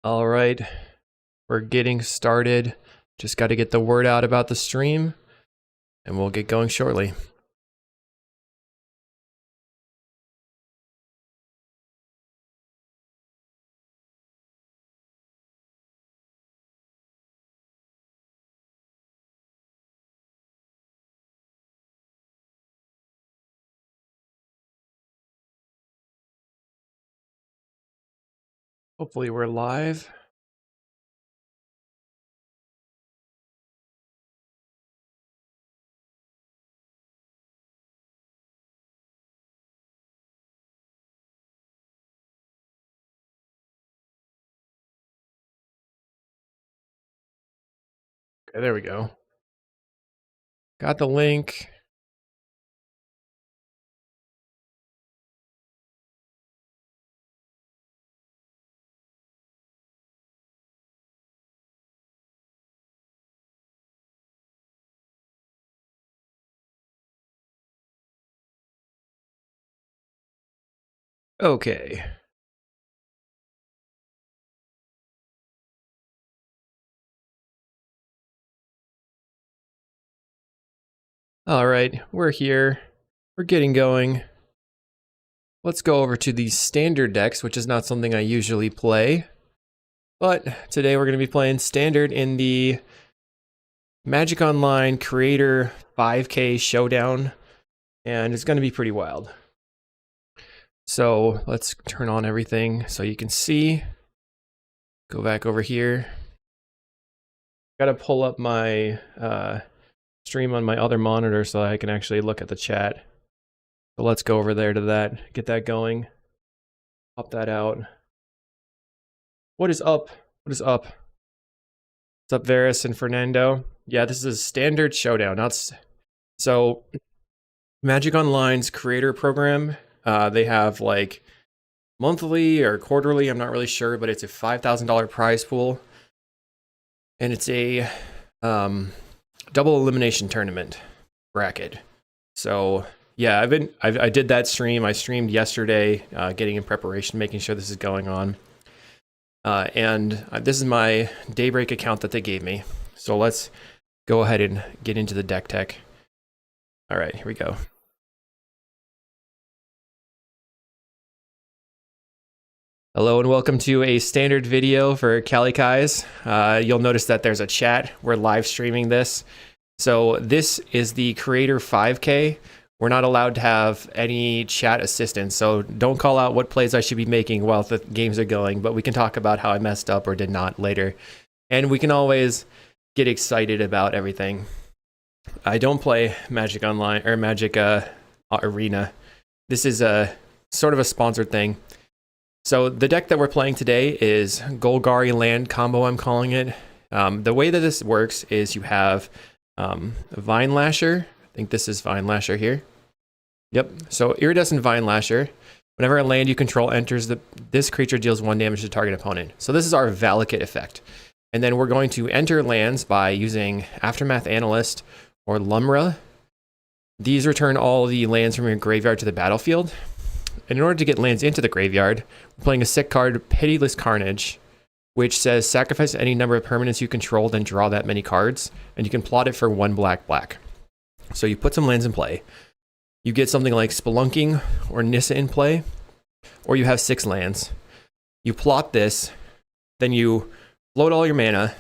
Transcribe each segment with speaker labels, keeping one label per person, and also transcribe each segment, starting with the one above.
Speaker 1: All right, we're getting started. Just got to get the word out about the stream, and we'll get going shortly. Hopefully we're live. Okay, there we go. Got the link. Okay. All right, we're here. We're getting going. Let's go over to the standard decks, which is not something I usually play. But today we're going to be playing standard in the Magic Online Creator 5K Showdown, and it's going to be pretty wild. So let's turn on everything so you can see. Go back over here. Gotta pull up my stream on my other monitor so I can actually look at the chat. So let's go over there to that, get that going. Pop that out. What is up? What is up? What's up, Varus and Fernando? Yeah, this is a standard showdown. So Magic Online's creator program, they have like monthly or quarterly, I'm not really sure, but it's a $5,000 prize pool. And it's a double elimination tournament bracket. So yeah, I did that stream. I streamed yesterday, getting in preparation, making sure this is going on. And this is my Daybreak account that they gave me. So let's go ahead and get into the deck tech. All right, here we go. Hello and welcome to a standard video for kalikaiz. You'll notice that there's a chat. We're live streaming this. So this is the Creator 5K. We're not allowed to have any chat assistance, so don't call out what plays I should be making while the games are going, but we can talk about how I messed up or did not later. And we can always get excited about everything. I don't play Magic Online or Magic Arena. This is a sort of a sponsored thing. So the deck that we're playing today is Golgari Land Combo, I'm calling it. The way that this works is you have Vine Lasher. I think this is Vine Lasher here. Yep, so Iridescent Vine Lasher. Whenever a land you control enters, this creature deals 1 damage to target opponent. So this is our VALAKUT effect. And then we're going to enter lands by using Aftermath Analyst or Lumra. These return all the lands from your graveyard to the battlefield. And in order to get lands into the graveyard, we're playing a sick card, Pitiless Carnage, which says sacrifice any number of permanents you control, then draw that many cards, and you can plot it for 1 black. So you put some lands in play. You get something like Spelunking or Nissa in play, or you have 6 lands. You plot this, then you float all your mana,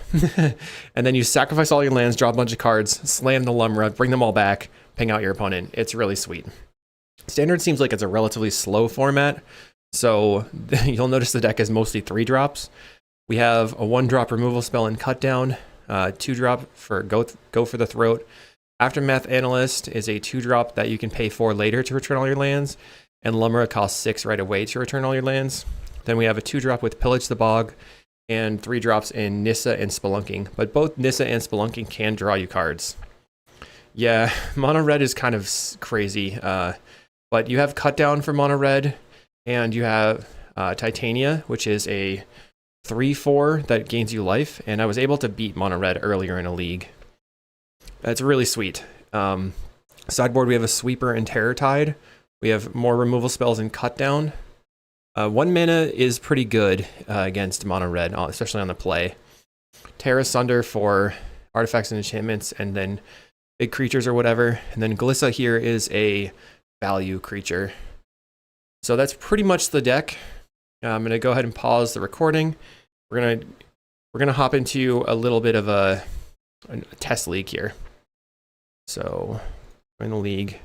Speaker 1: and then you sacrifice all your lands, draw a bunch of cards, slam the Lumra, bring them all back, ping out your opponent. It's really sweet. Standard seems like it's a relatively slow format, so you'll notice the deck is mostly 3 drops. We have a 1-drop removal spell in Cut Down, 2-drop for Go for the Throat. Aftermath Analyst is a 2-drop that you can pay for later to return all your lands, and Lumra costs 6 right away to return all your lands. Then we have a 2-drop with Pillage the Bog, and 3 drops in Nissa and Spelunking, but both Nissa and Spelunking can draw you cards. Yeah, Mono Red is kind of crazy. But you have Cut Down for Mono Red, and you have Titania, which is a 3/4 that gains you life, and I was able to beat Mono Red earlier in a league. That's really sweet. Sideboard, we have a Sweeper and Terror Tide. We have more removal spells in Cut Down. 1 mana is pretty good against mono red, especially on the play. Tear Asunder for artifacts and enchantments, and then big creatures or whatever. And then Glissa here is a value creature. So that's pretty much the deck. I'm gonna go ahead and pause the recording. We're gonna hop into a little bit of a test league here. So we're in the league. I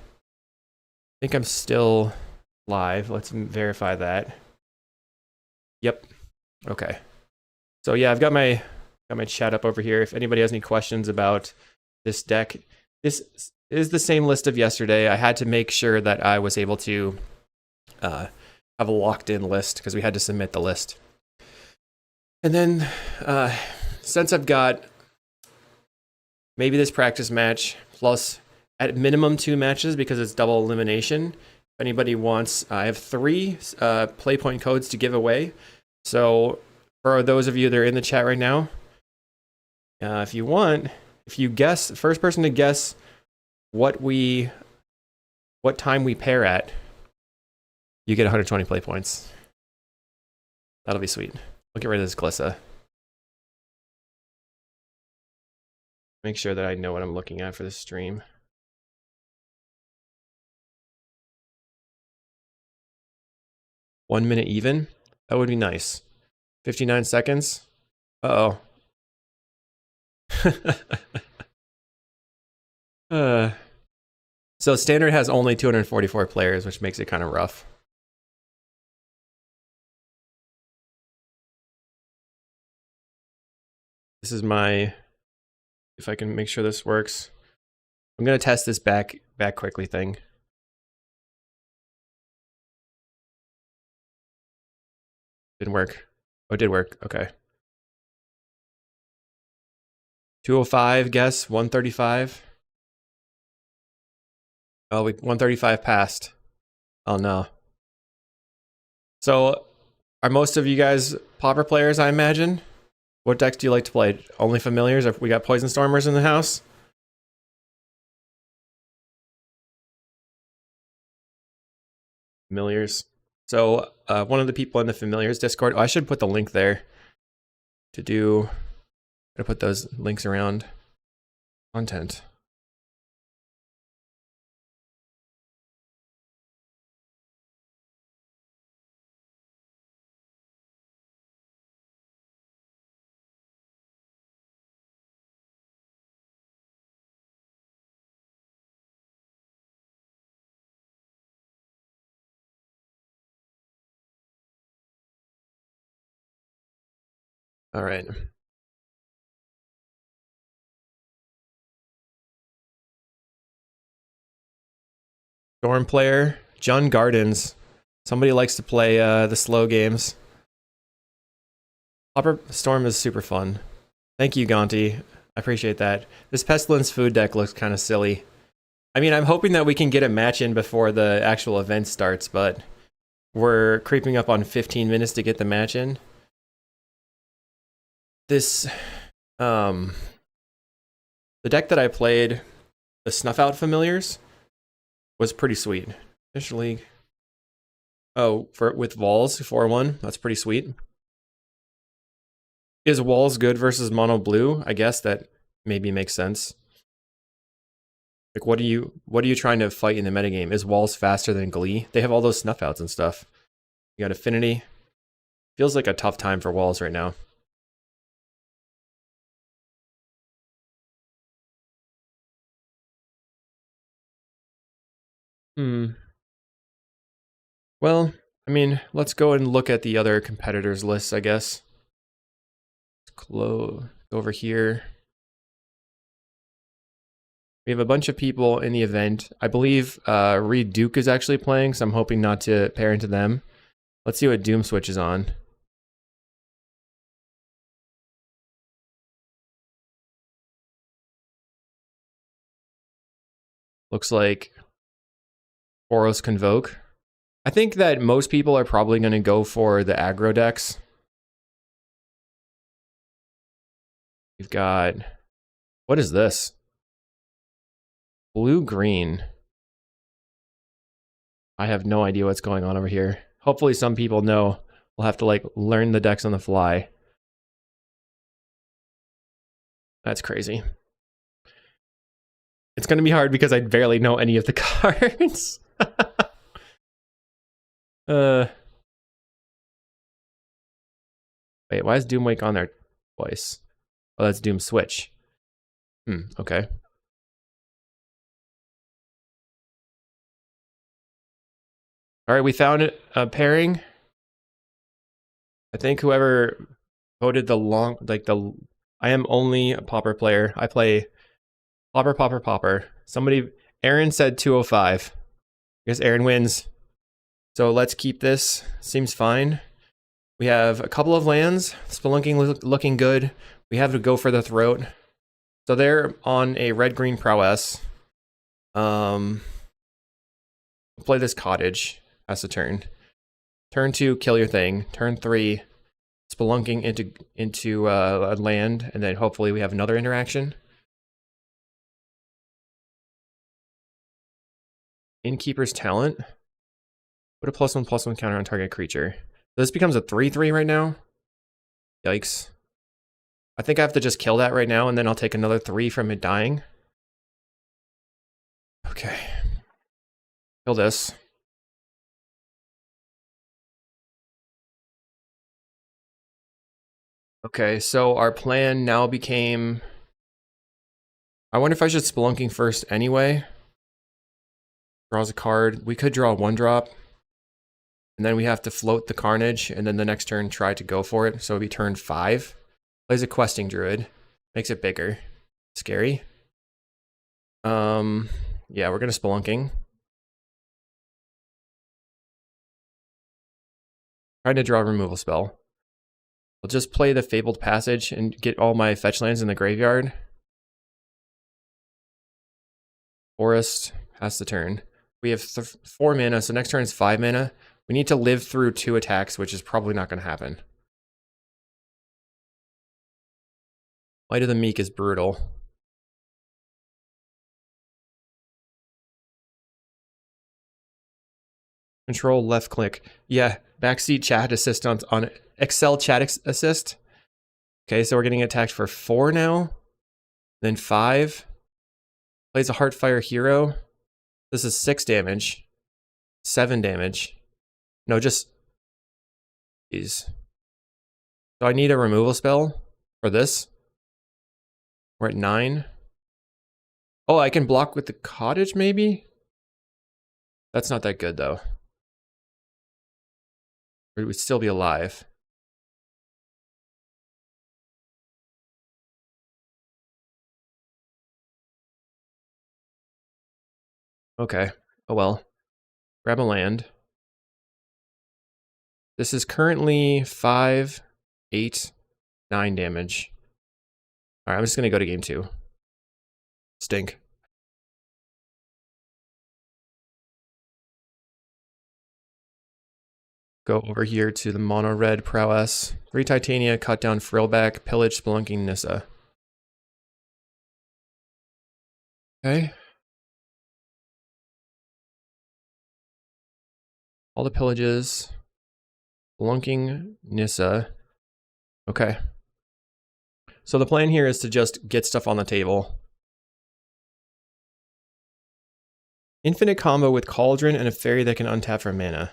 Speaker 1: think I'm still live. Let's verify that. Yep. Okay. So yeah, I've got my chat up over here. If anybody has any questions about this deck, this is the same list of yesterday. I had to make sure that I was able to have a locked in list because we had to submit the list. And then since I've got maybe this practice match plus at minimum 2 matches because it's double elimination. If anybody wants, I have 3 play point codes to give away. So for those of you that are in the chat right now, if you guess, first person to guess what time we pair at, you get 120 play points. That'll be sweet. We'll get rid of this Glissa. Make sure that I know what I'm looking at for this stream. One minute even? That would be nice. 59 seconds? Uh-oh. So standard has only 244 players, which makes it kind of rough. This is my, if I can make sure this works. I'm gonna test this back quickly thing. Didn't work. Oh, it did work. Okay. 205, guess. 135. Oh, 135 passed. Oh no. So, are most of you guys Pauper players, I imagine? What decks do you like to play? Only familiars? We got Poison Stormers in the house? Familiars. So, one of the people in the Familiars Discord, I should put the link there to do, I'm gonna put those links around content. All right. Storm player, John Gardens. Somebody likes to play the slow games. Pauper Storm is super fun. Thank you, Gonti. I appreciate that. This Pestilence food deck looks kind of silly. I mean, I'm hoping that we can get a match in before the actual event starts, but we're creeping up on 15 minutes to get the match in. This, the deck that I played, the Snuff Out Familiars, was pretty sweet. Fish League. Oh, with Walls, 4-1. That's pretty sweet. Is Walls good versus Mono Blue? I guess that maybe makes sense. Like, what are you trying to fight in the metagame? Is Walls faster than Glee? They have all those Snuff Outs and stuff. You got Affinity. Feels like a tough time for Walls right now. Well, I mean, let's go and look at the other competitors' lists, I guess. Let's go over here. We have a bunch of people in the event. I believe Reed Duke is actually playing, so I'm hoping not to pair into them. Let's see what Doom Switch is on. Looks like Boros Convoke. I think that most people are probably going to go for the aggro decks. We've got, what is this? Blue-green. I have no idea what's going on over here. hopefully some people know. We'll have to like learn the decks on the fly. That's crazy. It's going to be hard because I barely know any of the cards. Wait, why is Doomwake on there twice? Oh, that's Doom Switch. Okay. All right, we found a pairing. I think whoever voted I am only a Pauper player. I play Pauper. Aaron said 205. I guess Aaron wins. So let's keep this. Seems fine. We have a couple of lands. Spelunking looking good. We have to go for the throat. So they're on a red-green prowess. Play this cottage as a turn. Turn 2, kill your thing. Turn 3, spelunking into a land, and then hopefully we have another interaction. Innkeeper's Talent. Put a +1/+1 counter on target creature. So this becomes a 3/3 right now. Yikes. I think I have to just kill that right now, and then I'll take another 3 from it dying. Okay. Kill this. Okay, so our plan now became... I wonder if I should Spelunking first anyway. Draws a card. We could draw a 1-drop. And then we have to float the Carnage, and then the next turn try to go for it. So it'd be turn 5. Plays a Questing Druid. Makes it bigger. Scary. Yeah, we're gonna Spelunking. Trying to draw a removal spell. I'll just play the Fabled Passage and get all my fetch lands in the graveyard. Forest, pass the turn. We have 4 mana, so next turn is 5 mana. We need to live through 2 attacks, which is probably not going to happen. Light of the Meek is brutal. Control left click. Yeah, backseat chat assist on Excel chat assist. Okay, so we're getting attacked for 4 now. Then 5. Plays a Heartfire Hero. This is 6 damage. 7 damage. No, just... Jeez. So I need a removal spell for this. We're at 9. Oh, I can block with the Cottage, maybe? That's not that good, though. Or it would still be alive. Okay. Oh well. Grab a land. This is currently 5, 8, 9 damage. Alright, I'm just gonna go to game 2. Stink. Go over here to the mono red prowess. 3 Titania, cut down Frillback, pillage, Spelunking Nissa. Okay. All the pillages. Spelunking Nissa. Okay. So the plan here is to just get stuff on the table. Infinite combo with Cauldron and a fairy that can untap for mana.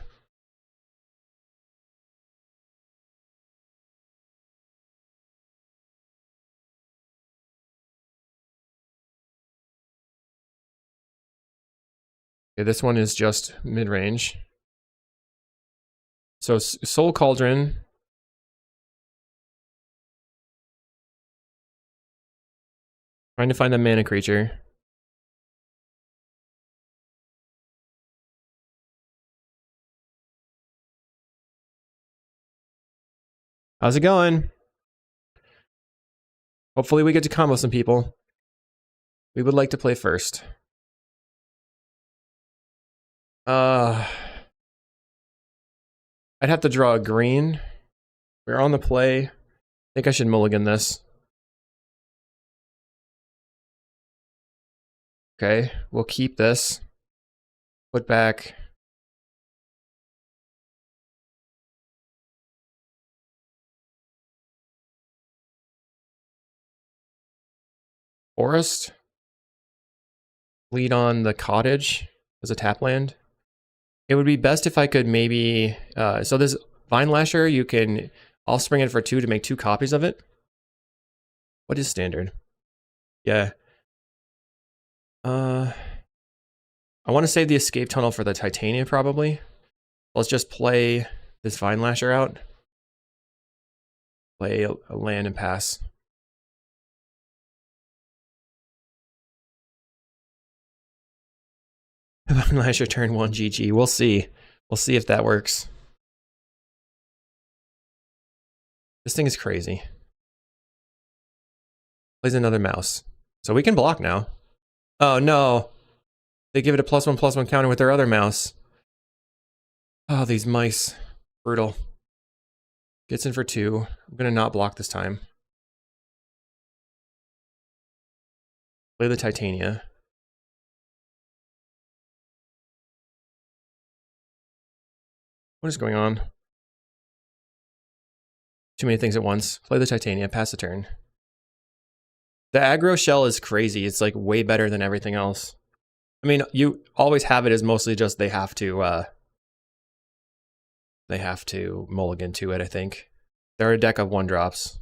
Speaker 1: Okay, this one is just mid-range. So Soul Cauldron. Trying to find a mana creature. How's it going? Hopefully we get to combo some people. We would like to play first. I'd have to draw a green. We're on the play. I think I should mulligan this. Okay, we'll keep this. Put back Forest. Lead on the cottage as a tap land. It would be best if I could maybe... so this Vine Lasher, you can offspring it for 2 to make 2 copies of it. What is standard? Yeah. I want to save the escape tunnel for the Titania, probably. Let's just play this Vine Lasher out. Play a land and pass. Vine Lasher turn 1 GG. We'll see. We'll see if that works. This thing is crazy. Plays another mouse. So we can block now. Oh no. They give it a +1/+1 counter with their other mouse. Oh, these mice. Brutal. Gets in for 2. I'm gonna not block this time. Play the Titania. What is going on? Too many things at once. Play the Titania, pass the turn. The aggro shell is crazy. It's like way better than everything else. I mean, you always have it as mostly just they have to mulligan to it, I think. They're a deck of 1-drops.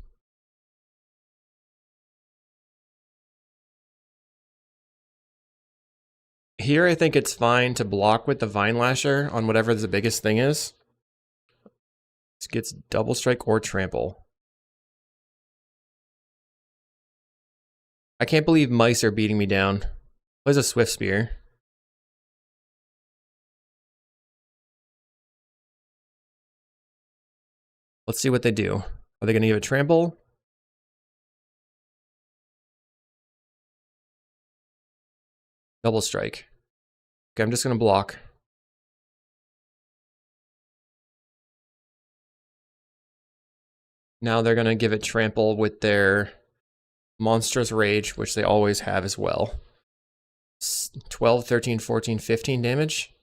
Speaker 1: Here, I think it's fine to block with the Vine Lasher on whatever the biggest thing is. This gets double strike or trample. I can't believe mice are beating me down. Plays a Swift Spear. Let's see what they do. Are they going to give it trample? Double strike. Okay, I'm just going to block. Now they're going to give it trample with their Monstrous Rage, which they always have as well. 12, 13, 14, 15 damage.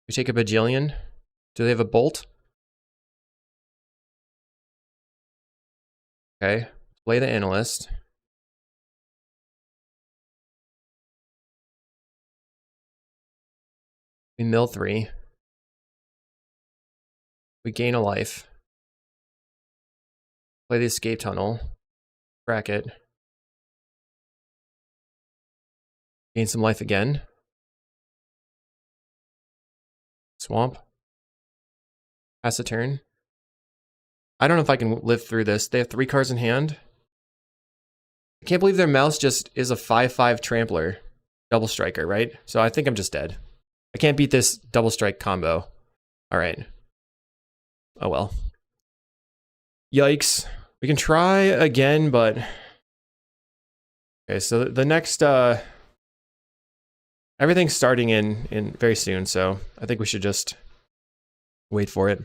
Speaker 1: We take a bajillion. Do they have a bolt? Okay, play the analyst. We mill 3. We gain a life. Play the escape tunnel. Crack it. Gain some life again. Swamp. Pass a turn. I don't know if I can live through this. They have 3 cards in hand. I can't believe their mouse just is a 5/5 trampler. Double striker, right? So I think I'm just dead. I can't beat this double strike combo. Alright. Oh well. Yikes. We can try again, but... Okay, so the next... Everything's starting in very soon, so I think we should just wait for it.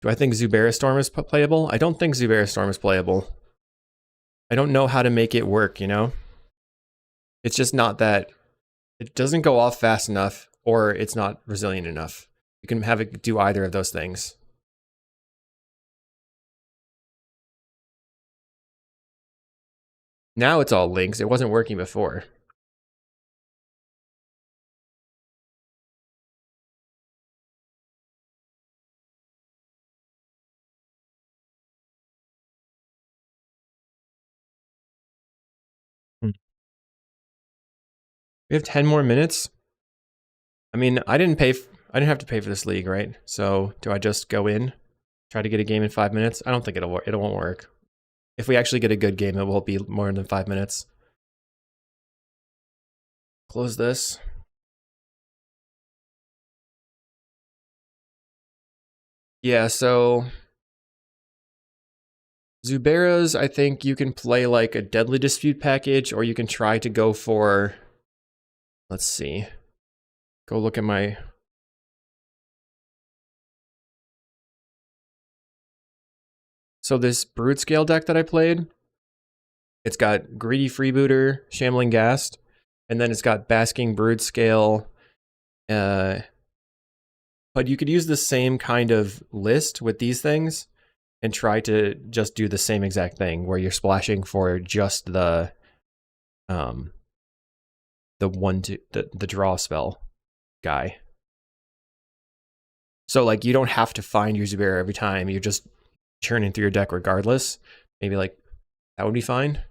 Speaker 1: Do I think Zuberra Storm is playable? I don't think Zuberra Storm is playable. I don't know how to make it work, you know? It's just not that... It doesn't go off fast enough, or it's not resilient enough. You can have it do either of those things. Now it's all links. It wasn't working before. We have 10 more minutes. I mean, I didn't have to pay for this league, right? So do I just go in, try to get a game in 5 minutes? I don't think it won't work. If we actually get a good game, it will be more than 5 minutes. Close this. Yeah, so Zuberra's, I think you can play like a Deadly Dispute package, or you can try to go for, let's see, go look at my... So this Brood Scale deck that I played, it's got Greedy Freebooter, Shambling Ghast, and then it's got Basking Brood Scale. But you could use the same kind of list with these things and try to just do the same exact thing where you're splashing for just the draw spell guy. So like you don't have to find your Zubair every time. You're just churning through your deck regardless. Maybe like that would be fine.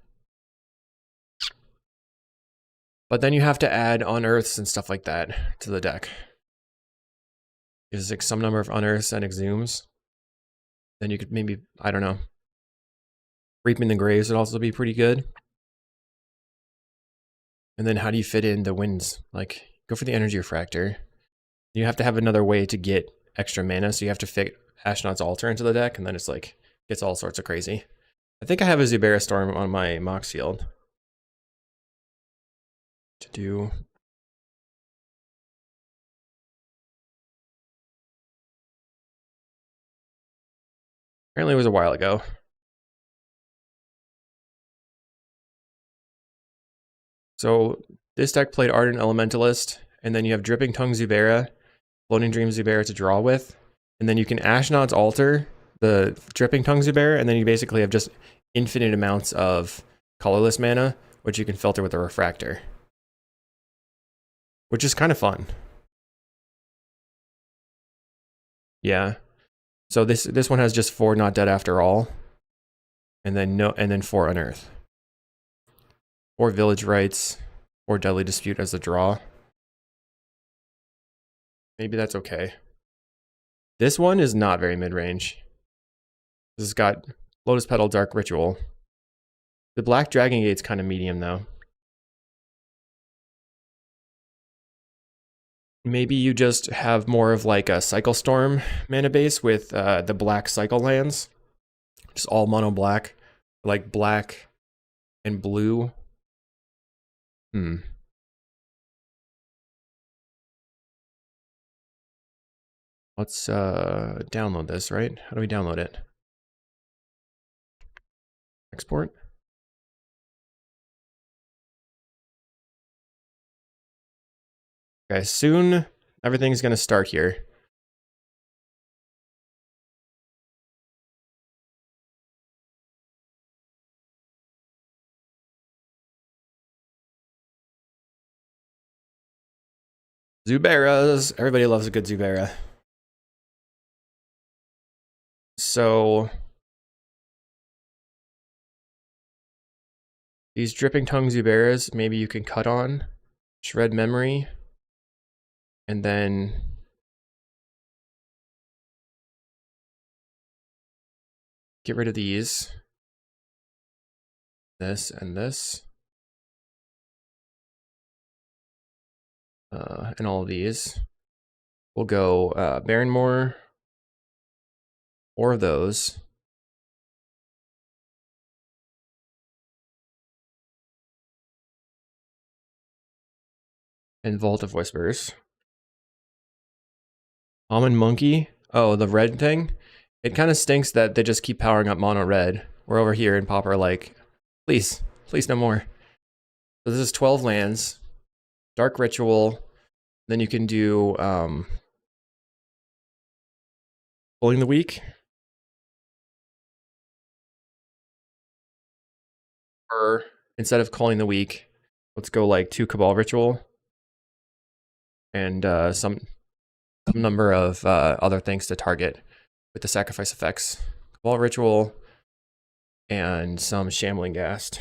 Speaker 1: But then you have to add unearths and stuff like that to the deck. There's like some number of unearths and exhumes. Then you could maybe, I don't know. Reaping the Graves would also be pretty good. And then how do you fit in the winds? Like, go for the Energy Refractor. You have to have another way to get extra mana, so you have to fit Ashnod's Altar into the deck, and then it's like, gets all sorts of crazy. I think I have a Zubair Storm on my Mox Field. To do... Apparently it was a while ago. So this deck played Ardent Elementalist, and then you have Dripping Tongue Zubaira, Floating Dream Zubaira to draw with, and then you can Ashnod's Altar the Dripping Tongue Zubair, and then you basically have just infinite amounts of colorless mana, which you can filter with a Refractor. Which is kind of fun. Yeah. So this one has just 4 Not Dead After All, and then 4 Unearth. 4 Village Rites, 4 Deadly Dispute as a draw. Maybe that's okay. This one is not very mid-range. This has got Lotus Petal, Dark Ritual. The Black Dragon Gate's kind of medium though. Maybe you just have more of like a Cycle Storm mana base with the black cycle lands. Just all mono black. Like black and blue. Let's download this, right? How do we download it? Export. Okay, soon everything's gonna start here. Zubairas. Everybody loves a good Zubaira. So these Dripping Tongue Zubairas, maybe you can cut on, Shred Memory, and then get rid of these. This and this. And all of these. We'll go Barrenmore, 4 of those. And Vault of Whispers. Almond Monkey. Oh, the red thing? It kind of stinks that they just keep powering up mono red. We're over here in Pauper like, please, please no more. So this is 12 lands. Dark Ritual. Then you can do Pulling the Weak. Or instead of Calling the Weak, let's go like 2 Cabal Ritual. And some number of other things to target with the sacrifice effects. Cabal Ritual and some Shambling Ghast.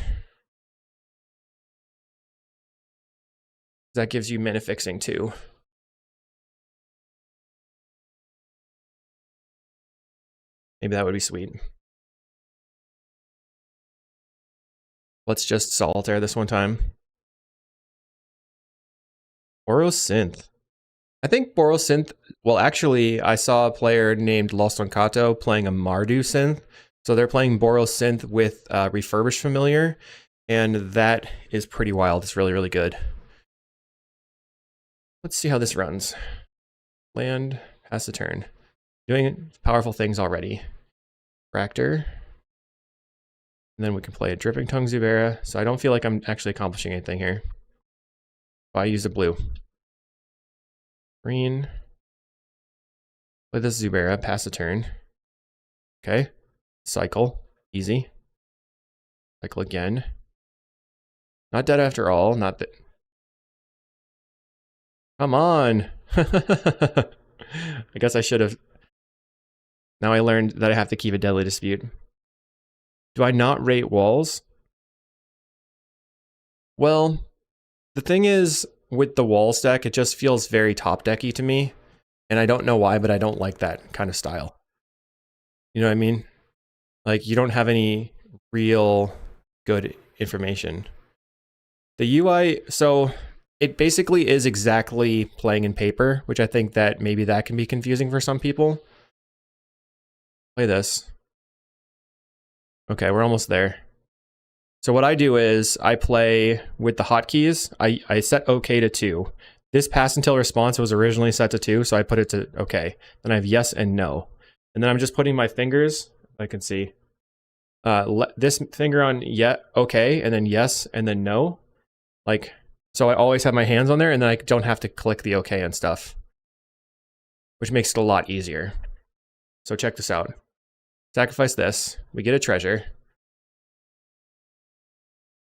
Speaker 1: That gives you mana fixing too. Maybe that would be sweet. Let's just Solitaire this one time. Boros Synth. I think Boros Synth, well actually I saw a player named Lost on Kato playing a Mardu Synth. So they're playing Boros Synth with Refurbished Familiar, and that is pretty wild. It's really, really good. Let's see how this runs. Land, pass the turn. Doing powerful things already. Fractor. And then we can play a Dripping Tongue Zubaira. So I don't feel like I'm actually accomplishing anything here. I use a blue. Green. Play this Zubaira, pass the turn. Okay. Cycle. Easy. Cycle again. Not dead after all. Not that. Come on. I guess I should have. Now I learned that I have to keep a deadly dispute. Do I not rate walls? Well, the thing is, with the walls deck, it just feels very top decky to me. And I don't know why, but I don't like that kind of style. You know what I mean? Like, you don't have any real good information. The UI, so it basically is exactly playing in Pauper, which I think that maybe that can be confusing for some people. Play this. Okay, we're almost there. So what I do is I play with the hotkeys. I set OK to 2. This pass until response was originally set to 2, so I put it to OK. Then I have yes and no. And then I'm just putting my fingers, I can see, this finger on OK, and then yes, and then no. Like, so I always have my hands on there, and then I don't have to click the OK and stuff, which makes it a lot easier. So check this out. Sacrifice this. We get a treasure.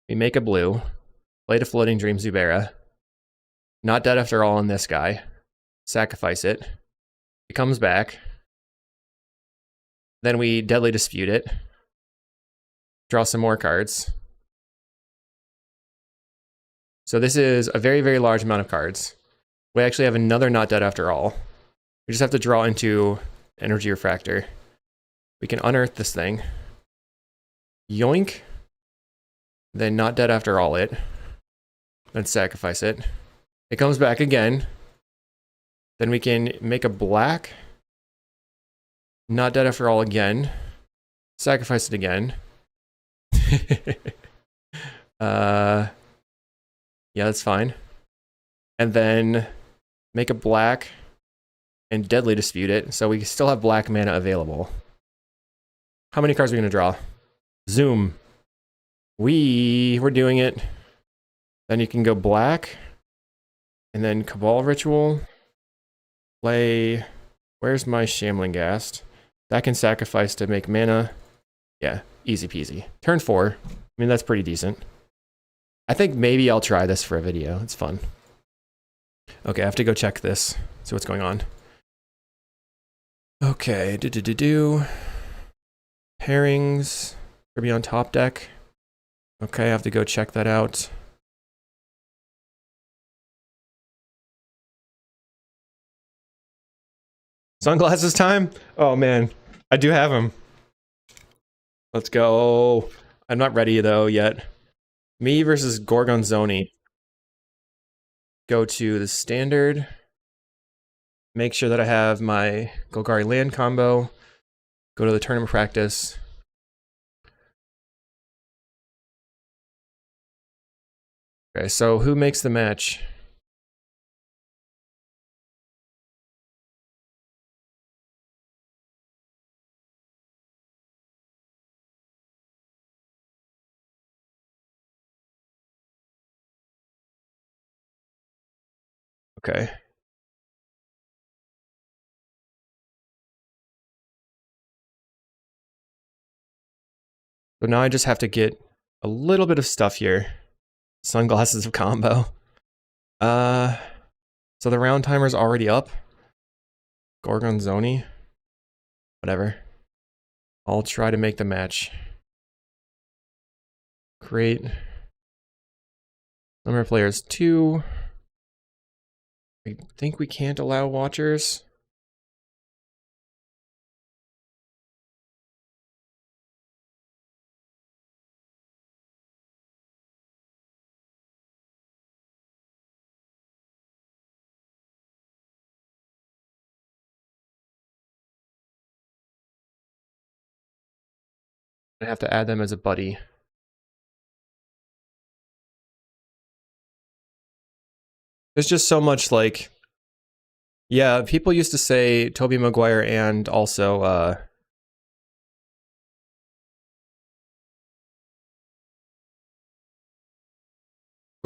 Speaker 1: We make a blue. Play to Floating Dream Zubera. Not dead after all on this guy. Sacrifice it. It comes back. Then we deadly dispute it. Draw some more cards. So this is a very, very large amount of cards. We actually have another not dead after all. We just have to draw into Energy Refractor. We can unearth this thing. Yoink. Then not dead after all it. Then sacrifice it. It comes back again. Then we can make a black. Not dead after all again. Sacrifice it again. Yeah, that's fine. And then make a black and deadly dispute it. So we still have black mana available. How many cards are we going to draw? Zoom. We're doing it. Then you can go black. And then Cabal Ritual. Play. Where's my Shambling Ghast? That can sacrifice to make mana. Yeah, easy peasy. Turn 4. I mean, that's pretty decent. I think maybe I'll try this for a video. It's fun. Okay, I have to go check this. See what's going on. Okay, pairings. Gonna be on top deck. Okay, I have to go check that out. Sunglasses time? Oh man, I do have them. Let's go. I'm not ready though yet. Me versus Gorgonzoni. Go to the standard. Make sure that I have my Golgari land combo. Go to the tournament practice. Okay, so who makes the match? Okay. So now I just have to get a little bit of stuff here. Sunglasses of combo. So the round timer's already up. Gorgonzoni. Whatever. I'll try to make the match. Create. Number of players 2. I think we can't allow watchers. I have to add them as a buddy. There's just so much like, yeah, people used to say Tobey Maguire and also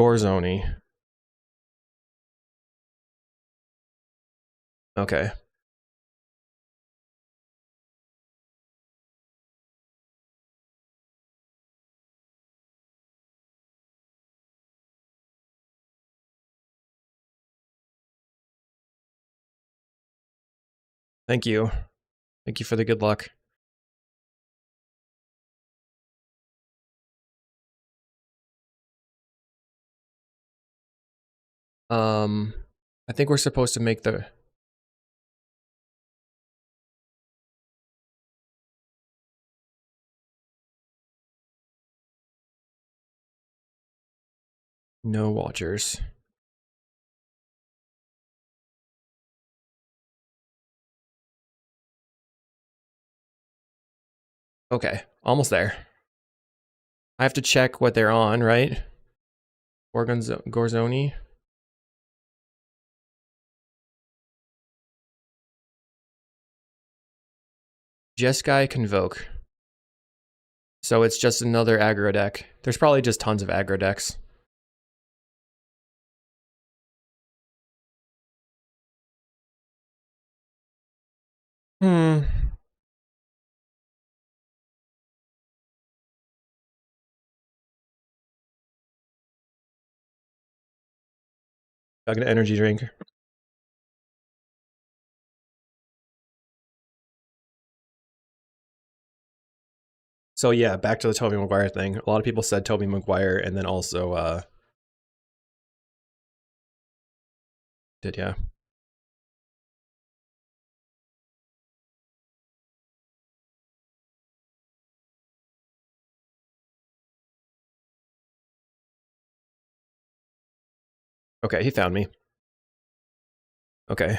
Speaker 1: Gorzoni. Okay. Thank you. Thank you for the good luck. I think we're supposed to make the... No watchers. Okay, almost there. I have to check what they're on, right? Gorzoni. Jeskai Convoke. So it's just another aggro deck. There's probably just tons of aggro decks. Got an energy drink. So yeah, back to the Tobey Maguire thing. A lot of people said Tobey Maguire, and then also did, yeah. Okay, he found me. Okay.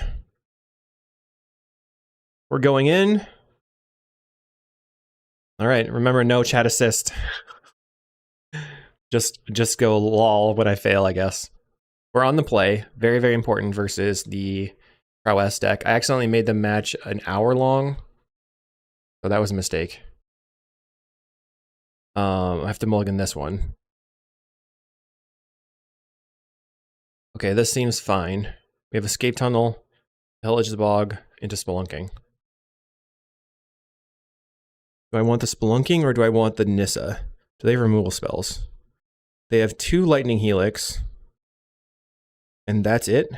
Speaker 1: We're going in. All right, remember, no chat assist. just go lol when I fail, I guess. We're on the play. Very, very important versus the prowess deck. I accidentally made the match an hour long. So that was a mistake. I have to mulligan this one. Okay, this seems fine. We have Escape Tunnel, Pillage the Bog, into Spelunking. Do I want the Spelunking or do I want the Nissa? Do they have removal spells? They have 2 Lightning Helix. And that's it?